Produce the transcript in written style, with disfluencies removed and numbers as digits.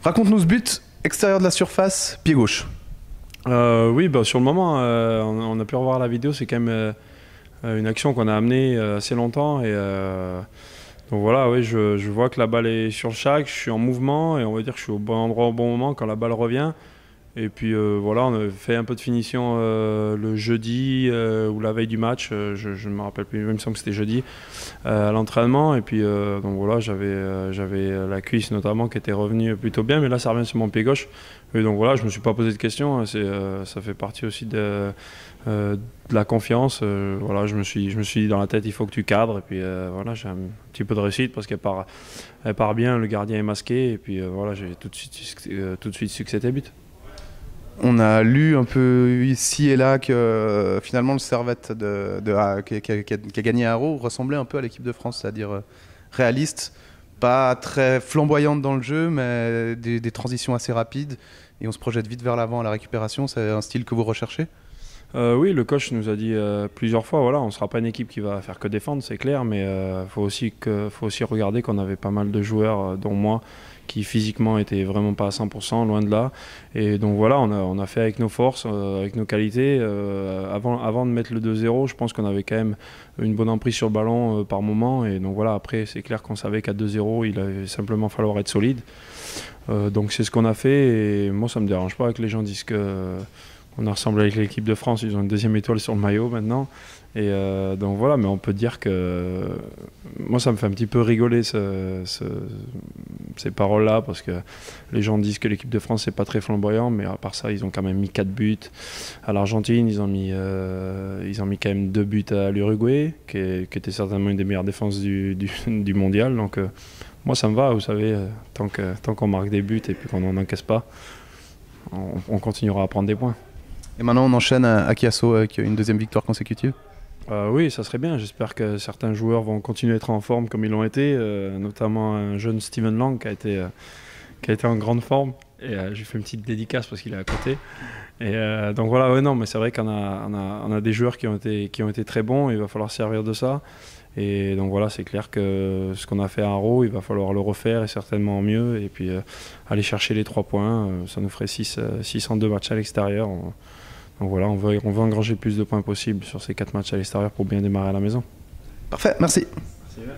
Raconte-nous ce but, extérieur de la surface, pied gauche. Oui, bah, sur le moment, on a pu revoir la vidéo, c'est quand même une action qu'on a amenée assez longtemps. Donc voilà, oui, je vois que la balle est sur le shack, je suis en mouvement et on va dire que je suis au bon endroit au bon moment quand la balle revient. Et puis voilà, on a fait un peu de finition le jeudi ou la veille du match, je ne me rappelle plus, il me semble que c'était jeudi, à l'entraînement. Et puis donc voilà, j'avais la cuisse notamment qui était revenue plutôt bien, mais là ça revient sur mon pied gauche. Et donc voilà, je ne me suis pas posé de questions, hein, ça fait partie aussi de la confiance. Voilà, je me suis dit dans la tête, il faut que tu cadres. Et puis voilà, j'ai un petit peu de réussite parce elle part bien, le gardien est masqué. Et puis voilà, j'ai tout de suite su que c'était but. On a lu un peu ici et là que finalement le Servette qui a gagné à Haro ressemblait un peu à l'équipe de France, c'est-à-dire réaliste, pas très flamboyante dans le jeu, mais des transitions assez rapides et on se projette vite vers l'avant à la récupération. C'est un style que vous recherchez? Oui, le coach nous a dit plusieurs fois, voilà, on ne sera pas une équipe qui va faire que défendre, c'est clair, mais faut aussi regarder qu'on avait pas mal de joueurs, dont moi, qui physiquement étaient vraiment pas à 100%, loin de là. Et donc voilà, on a fait avec nos forces, avec nos qualités. Avant de mettre le 2-0, je pense qu'on avait quand même une bonne emprise sur le ballon par moment. Et donc voilà, après, c'est clair qu'on savait qu'à 2-0, il allait simplement falloir être solide. Donc c'est ce qu'on a fait. Et moi, ça ne me dérange pas que les gens disent que on a ressemblé avec l'équipe de France, ils ont une deuxième étoile sur le maillot maintenant. Et donc voilà, mais on peut dire que moi ça me fait un petit peu rigoler ces paroles-là, parce que les gens disent que l'équipe de France c'est pas très flamboyant, mais à part ça ils ont quand même mis 4 buts. À l'Argentine ils ont mis quand même 2 buts à l'Uruguay, qui était certainement une des meilleures défenses du mondial. Donc moi ça me va, vous savez, tant qu'on marque des buts et puis qu'on n'en encaisse pas, on continuera à prendre des points. Et maintenant on enchaîne à Chiasso avec une deuxième victoire consécutive. Oui, ça serait bien. J'espère que certains joueurs vont continuer à être en forme comme ils l'ont été, notamment un jeune Steven Lang qui a été en grande forme. Et j'ai fait une petite dédicace parce qu'il est à côté. Et donc voilà, ouais, non, mais c'est vrai qu'on a des joueurs qui ont été très bons et il va falloir servir de ça. Et donc voilà, c'est clair que ce qu'on a fait à Haro, il va falloir le refaire et certainement mieux. Et puis aller chercher les 3 points, ça nous ferait 6 en 2 matchs à l'extérieur. Donc voilà, on veut engranger le plus de points possible sur ces 4 matchs à l'extérieur pour bien démarrer à la maison. Parfait, merci. Merci.